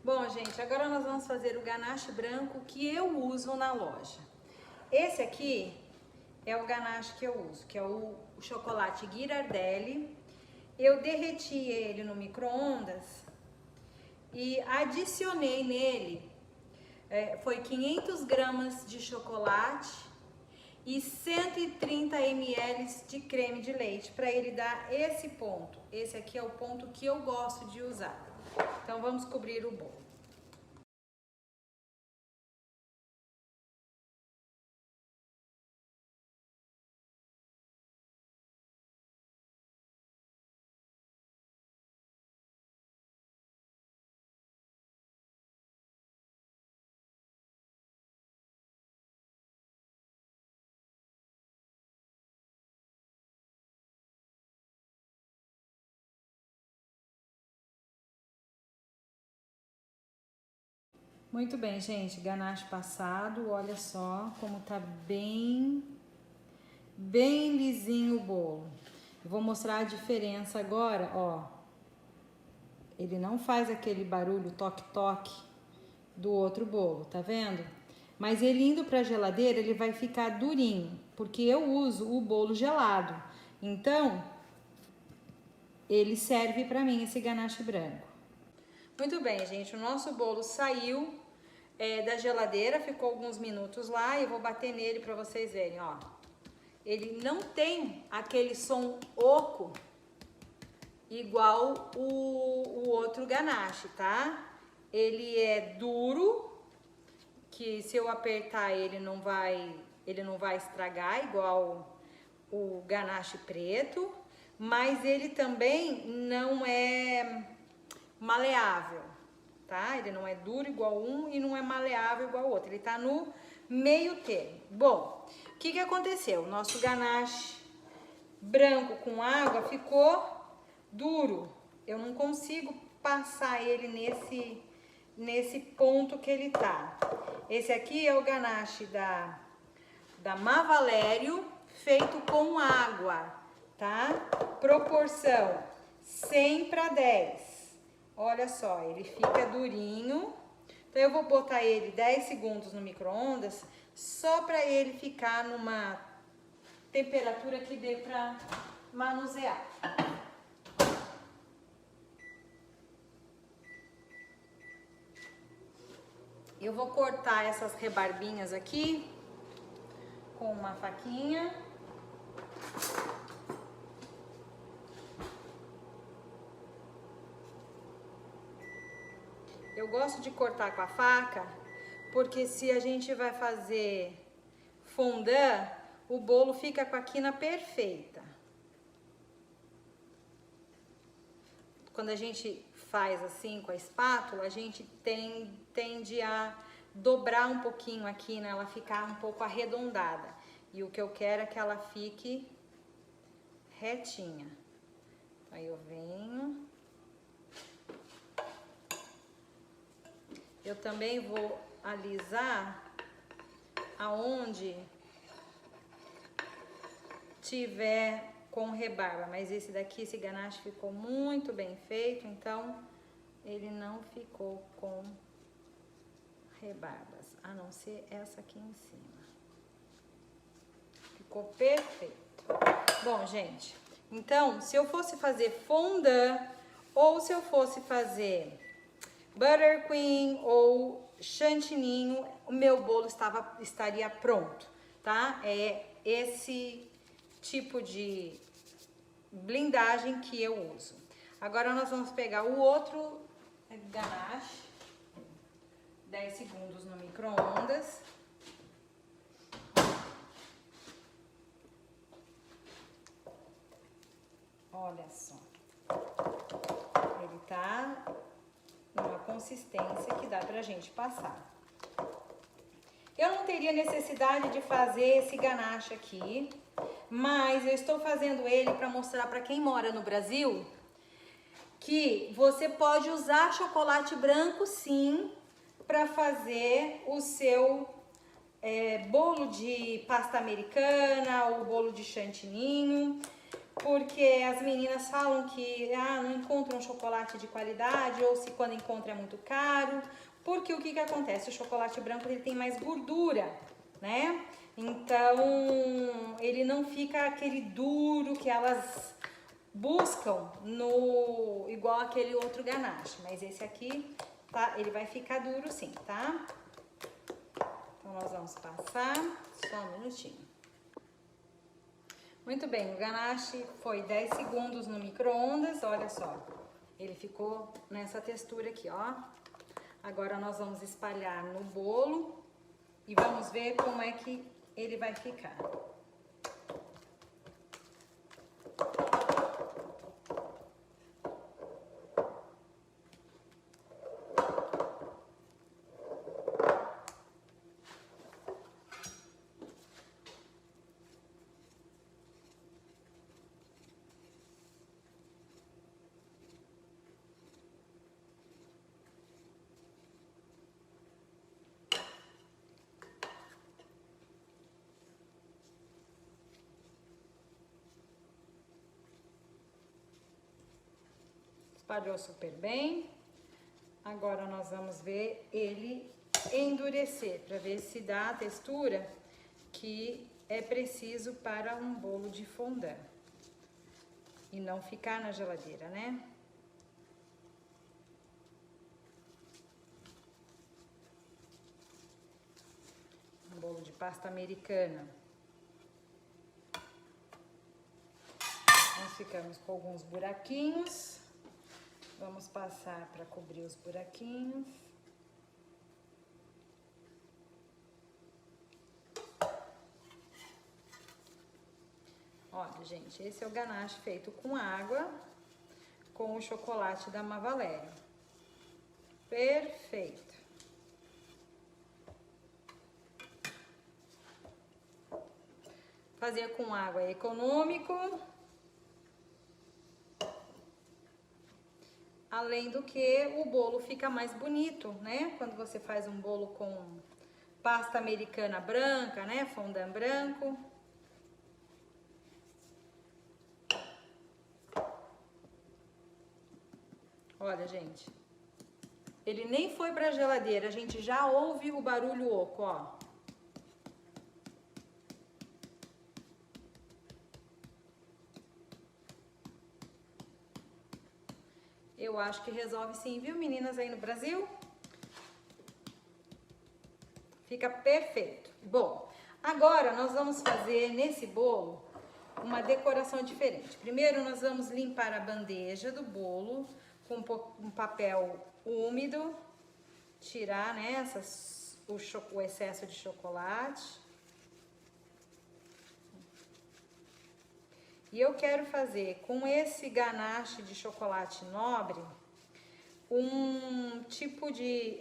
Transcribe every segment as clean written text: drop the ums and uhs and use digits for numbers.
Bom, gente, agora nós vamos fazer o ganache branco que eu uso na loja. Esse aqui é o ganache que eu uso, que é o chocolate Ghirardelli. Eu derreti ele no micro-ondas e adicionei nele, foi 500 gramas de chocolate e 130 ml de creme de leite, para ele dar esse ponto. Esse aqui é o ponto que eu gosto de usar. Então vamos cobrir o bolo. Muito bem, gente, ganache passado, olha só como tá bem lisinho o bolo. Eu vou mostrar a diferença agora, ó. Ele não faz aquele barulho toque-toque do outro bolo, tá vendo? Mas ele indo pra geladeira, ele vai ficar durinho, porque eu uso o bolo gelado. Então, ele serve pra mim, esse ganache branco. Muito bem, gente, o nosso bolo saiu da geladeira, ficou alguns minutos lá e eu vou bater nele pra vocês verem, ó. Ele não tem aquele som oco igual o outro ganache, tá? Ele é duro, que se eu apertar ele não vai estragar igual o ganache preto, mas ele também não é maleável, tá? Ele não é duro igual um e não é maleável igual o outro. Ele tá no meio termo. Bom, o que aconteceu? O nosso ganache branco com água ficou duro. Eu não consigo passar ele nesse ponto que ele tá. Esse aqui é o ganache da Mavalério, feito com água, tá? Proporção 100:10. Olha só, ele fica durinho. Então eu vou botar ele 10 segundos no micro-ondas, só para ele ficar numa temperatura que dê para manusear. Eu vou cortar essas rebarbinhas aqui com uma faquinha. Eu gosto de cortar com a faca, porque se a gente vai fazer fondant, o bolo fica com a quina perfeita. Quando a gente faz assim com a espátula, a gente tende a dobrar um pouquinho a quina, ela ficar um pouco arredondada. E o que eu quero é que ela fique retinha. Aí eu venho. Eu também vou alisar aonde tiver com rebarba, mas esse daqui, esse ganache ficou muito bem feito, então ele não ficou com rebarbas, a não ser essa aqui em cima. Ficou perfeito. Bom, gente, então, se eu fosse fazer fondant ou se eu fosse fazer buttercream ou chantininho, o meu bolo estaria pronto, tá? É esse tipo de blindagem que eu uso. Agora nós vamos pegar o outro ganache, 10 segundos no micro-ondas. Olha só, ele tá numa consistência que dá pra gente passar. Eu não teria necessidade de fazer esse ganache aqui, mas eu estou fazendo ele para mostrar para quem mora no Brasil que você pode usar chocolate branco sim para fazer o seu bolo de pasta americana ou bolo de chantininho. porque as meninas falam que não encontram chocolate de qualidade, ou se quando encontram é muito caro, porque o que acontece? O chocolate branco ele tem mais gordura, né? Então ele não fica aquele duro que elas buscam no igual aquele outro ganache, mas esse aqui tá, ele vai ficar duro sim, tá? Então nós vamos passar, só um minutinho. Muito bem, o ganache foi 10 segundos no micro-ondas, olha só. Ele ficou nessa textura aqui, ó. Agora nós vamos espalhar no bolo e vamos ver como é que ele vai ficar. Espalhou super bem. Agora nós vamos ver ele endurecer, para ver se dá a textura que é preciso para um bolo de fondant. E não ficar na geladeira, né? Um bolo de pasta americana. Nós ficamos com alguns buraquinhos. Vamos passar para cobrir os buraquinhos. Olha, gente, esse é o ganache feito com água, com o chocolate da Mavalério. Perfeito. Fazer com água é econômico. Além do que o bolo fica mais bonito, né? Quando você faz um bolo com pasta americana branca, né? Fondant branco. Olha, gente. Ele nem foi pra geladeira, a gente já ouve o barulho oco, ó. Eu acho que resolve sim, viu, meninas aí no Brasil? Fica perfeito. Bom, agora nós vamos fazer nesse bolo uma decoração diferente. Primeiro nós vamos limpar a bandeja do bolo com um papel úmido, tirar, né, o excesso de chocolate. E eu quero fazer com esse ganache de chocolate nobre um tipo de...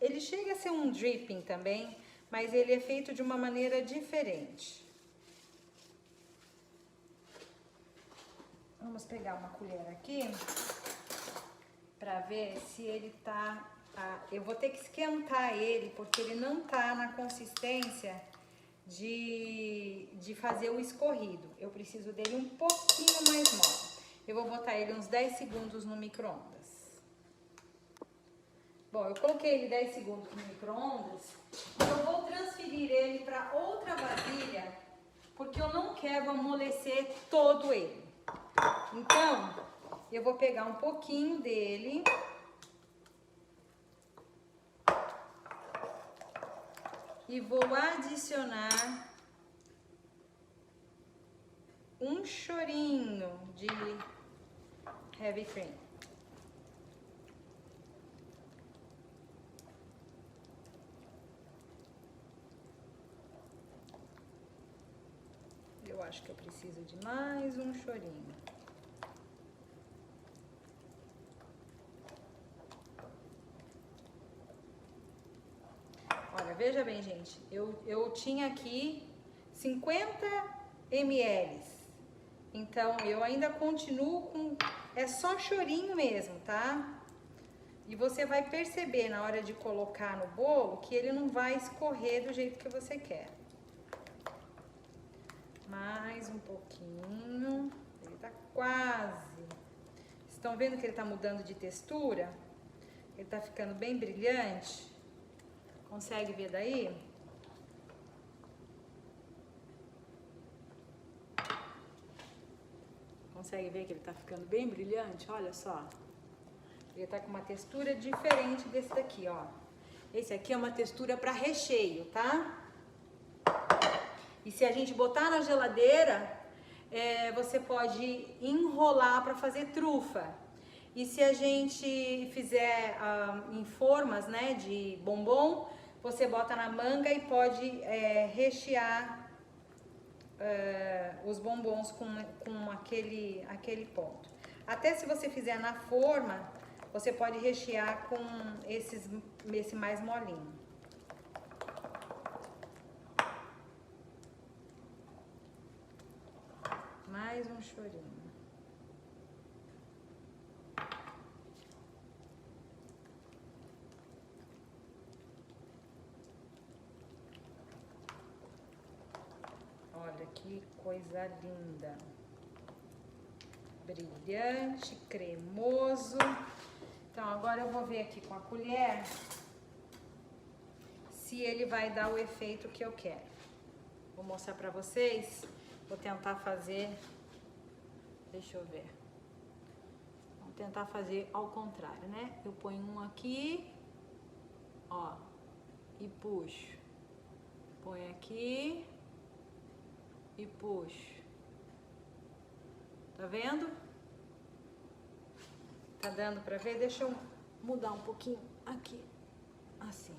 ele chega a ser um dripping também, mas ele é feito de uma maneira diferente. Vamos pegar uma colher aqui para ver se ele tá... eu vou ter que esquentar ele, porque ele não tá na consistência de fazer o escorrido. Eu preciso dele um pouquinho mais mole. Eu vou botar ele uns 10 segundos no micro-ondas. Bom, eu coloquei ele 10 segundos no micro-ondas e eu vou transferir ele para outra vasilha, porque eu não quero amolecer todo ele. Então, eu vou pegar um pouquinho dele e vou adicionar um chorinho de heavy cream. Eu acho que eu preciso de mais um chorinho. Olha, veja bem, gente, eu tinha aqui 50 ml, então eu ainda continuo com, é só chorinho mesmo, tá? E você vai perceber na hora de colocar no bolo que ele não vai escorrer do jeito que você quer. Mais um pouquinho. Tá quase. Estão vendo que ele tá mudando de textura? Ele tá ficando bem brilhante. Consegue ver daí? Consegue ver que ele tá ficando bem brilhante? Olha só. Ele tá com uma textura diferente desse daqui, ó. Esse aqui é uma textura para recheio, tá? E se a gente botar na geladeira, você pode enrolar para fazer trufa. E se a gente fizer em formas, né, de bombom, você bota na manga e pode rechear os bombons com aquele ponto. Até se você fizer na forma, você pode rechear com esse mais molinho. Mais um chorinho. Olha que coisa linda. Brilhante, cremoso. Então, agora eu vou ver aqui com a colher se ele vai dar o efeito que eu quero. Vou mostrar pra vocês. Vou tentar fazer... Deixa eu ver. Vamos tentar fazer ao contrário, né? Eu ponho um aqui, ó, e puxo. Põe aqui e puxo. Tá vendo? Tá dando pra ver? Deixa eu mudar um pouquinho aqui. Assim.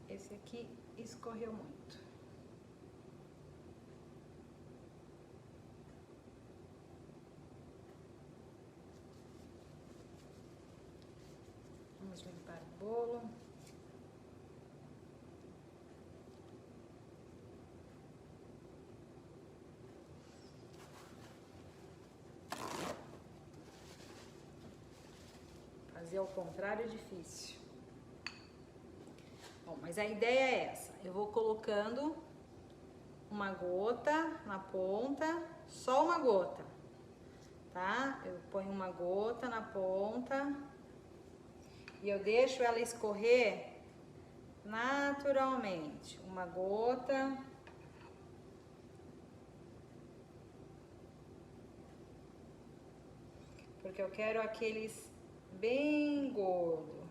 Esse aqui escorreu muito. Vamos limpar o bolo. Fazer ao contrário é difícil. Bom, mas a ideia é essa. Eu vou colocando uma gota na ponta, só uma gota, tá? Eu ponho uma gota na ponta e eu deixo ela escorrer naturalmente. Uma gota. Porque eu quero aqueles bem gordos.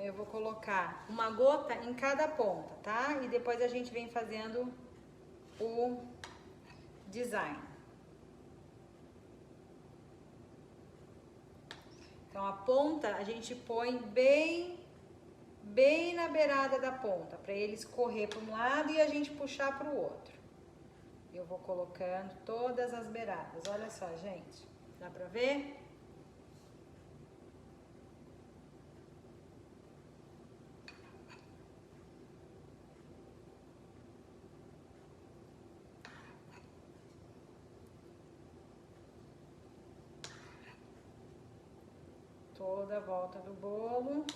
Eu vou colocar uma gota em cada ponta, tá? E depois a gente vem fazendo o design. Então a ponta a gente põe bem na beirada da ponta, para ele escorrer para um lado e a gente puxar para o outro. Eu vou colocando todas as beiradas. Olha só, gente. Dá pra ver? Toda a volta do bolo.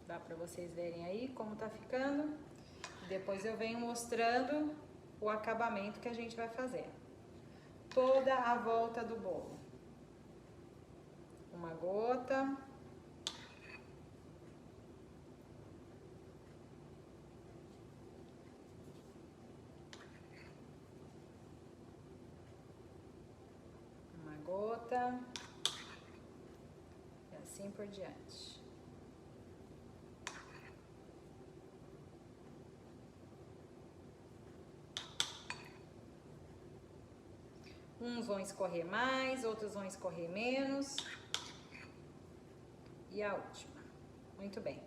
Dá pra vocês verem aí como tá ficando. Depois eu venho mostrando o acabamento que a gente vai fazer. Toda a volta do bolo. Uma gota. Gota e assim por diante. Uns vão escorrer mais, outros vão escorrer menos. E a última. Muito bem.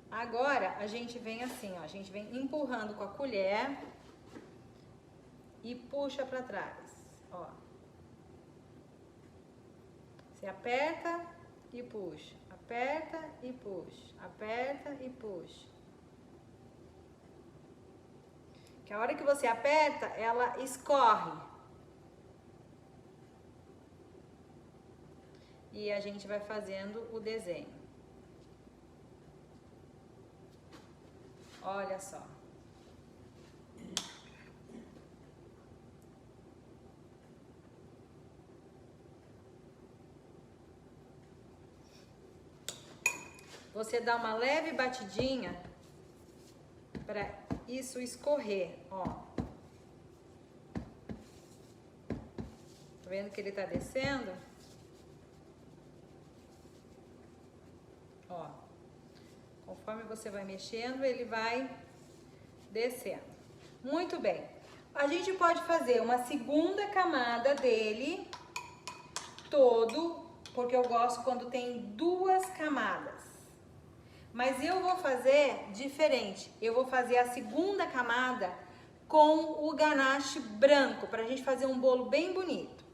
Agora a gente vem assim, ó, a gente vem empurrando com a colher e puxa para trás, ó. Você aperta e puxa, Aperta e puxa, aperta e puxa. Que a hora que você aperta, ela escorre. E a gente vai fazendo o desenho. Olha só. Você dá uma leve batidinha para isso escorrer, ó. Tá vendo que ele tá descendo? Ó. Conforme você vai mexendo, ele vai descendo. Muito bem. A gente pode fazer uma segunda camada dele todo, porque eu gosto quando tem duas camadas. Mas eu vou fazer diferente. Eu vou fazer a segunda camada com o ganache branco, pra gente fazer um bolo bem bonito.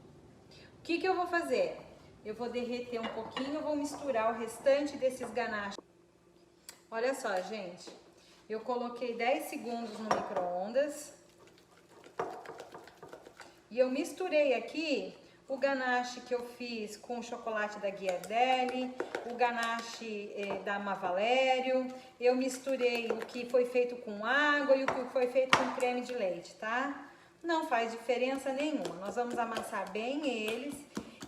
O que que eu vou fazer? Eu vou derreter um pouquinho, eu vou misturar o restante desses ganaches. Olha só, gente. Eu coloquei 10 segundos no micro-ondas. E eu misturei aqui o ganache que eu fiz com o chocolate da Ghirardelli, o ganache da Mavalério. Eu misturei o que foi feito com água e o que foi feito com creme de leite, tá? Não faz diferença nenhuma. Nós vamos amassar bem eles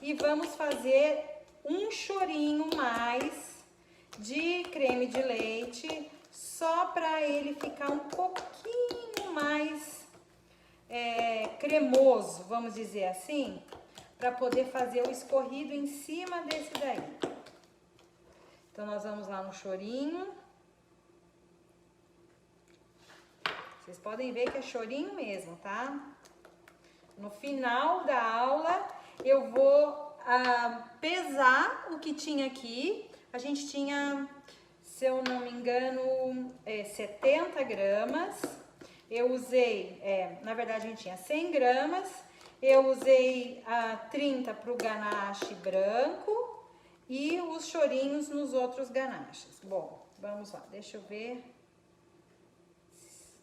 e vamos fazer um chorinho mais de creme de leite, só para ele ficar um pouquinho mais cremoso, vamos dizer assim, para poder fazer o escorrido em cima desse daí. Então, nós vamos lá no chorinho. Vocês podem ver que é chorinho mesmo, tá? No final da aula, eu vou pesar o que tinha aqui. A gente tinha, se eu não me engano, 70 gramas. Eu usei, na verdade a gente tinha 100 gramas, eu usei 30 para o ganache branco e os chorinhos nos outros ganaches. Bom, vamos lá, deixa eu ver,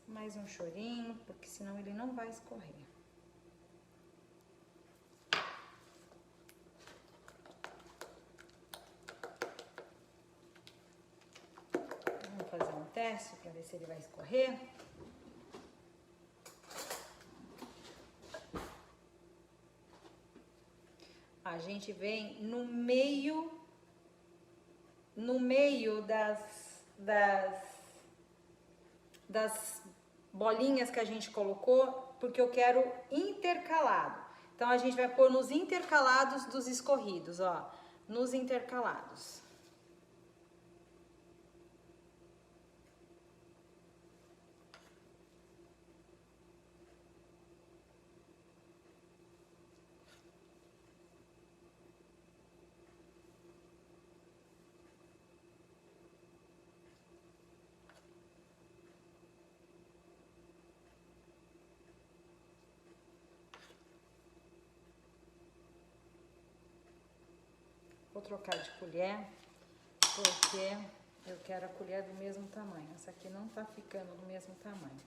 mais um chorinho, porque senão ele não vai escorrer. Vamos fazer um teste para ver se ele vai escorrer. A gente vem no meio das bolinhas que a gente colocou, porque eu quero intercalado. Então, a gente vai pôr nos intercalados dos escorridos, ó, nos intercalados. Vou trocar de colher, porque eu quero a colher do mesmo tamanho. Essa aqui não tá ficando do mesmo tamanho.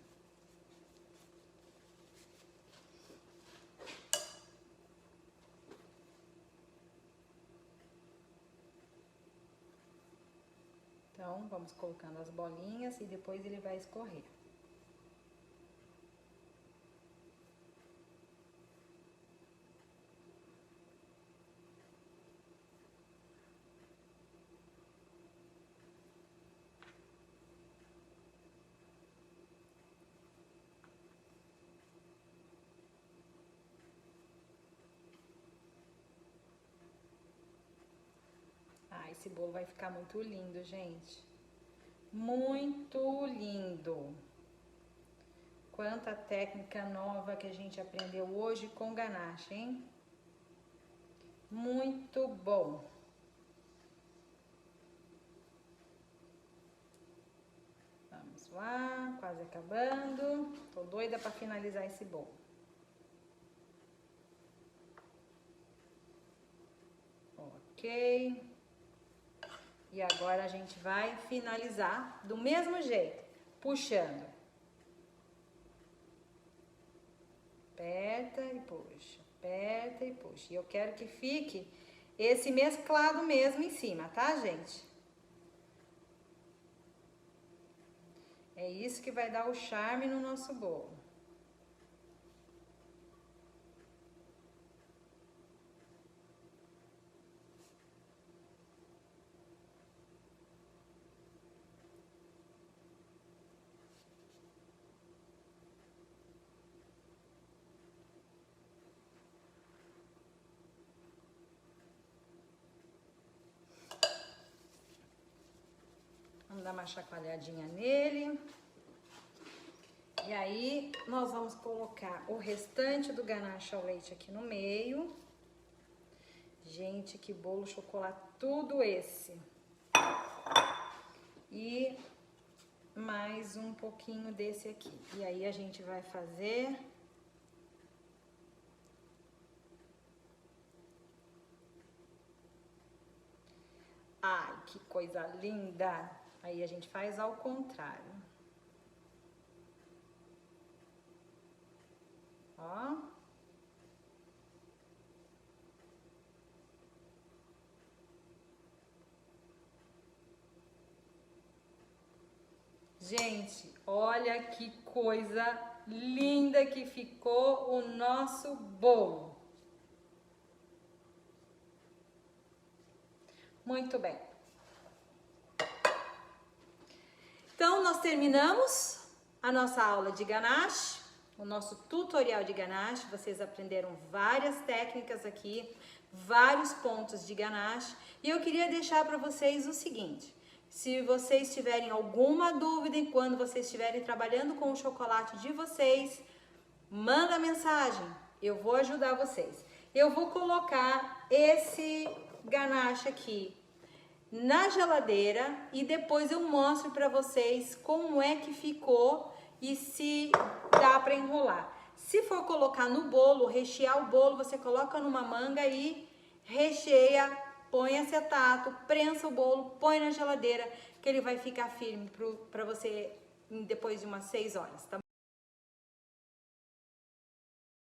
Então, vamos colocando as bolinhas e depois ele vai escorrer. Esse bolo vai ficar muito lindo, gente. Muito lindo. Quanta técnica nova que a gente aprendeu hoje com ganache, hein? Muito bom. Vamos lá, quase acabando. Tô doida para finalizar esse bolo. Ok. E agora a gente vai finalizar do mesmo jeito, puxando. Aperta e puxa, aperta e puxa. E eu quero que fique esse mesclado mesmo em cima, tá, gente? É isso que vai dar o charme no nosso bolo. Vamos dar uma chacoalhadinha nele. E aí, nós vamos colocar o restante do ganache ao leite aqui no meio. Gente, que bolo chocolatudo esse! E mais um pouquinho desse aqui. E aí, a gente vai fazer... Ai, que coisa linda! Aí, a gente faz ao contrário. Ó. Gente, olha que coisa linda que ficou o nosso bolo. Muito bem. Então, nós terminamos a nossa aula de ganache, o nosso tutorial de ganache. Vocês aprenderam várias técnicas aqui, vários pontos de ganache. E eu queria deixar para vocês o seguinte: se vocês tiverem alguma dúvida quando vocês estiverem trabalhando com o chocolate de vocês, manda mensagem, eu vou ajudar vocês. Eu vou colocar esse ganache aqui na geladeira e depois eu mostro para vocês como é que ficou e se dá para enrolar. Se for colocar no bolo, rechear o bolo, você coloca numa manga e recheia, põe acetato, prensa o bolo, põe na geladeira, que ele vai ficar firme para você depois de umas 6 horas, tá?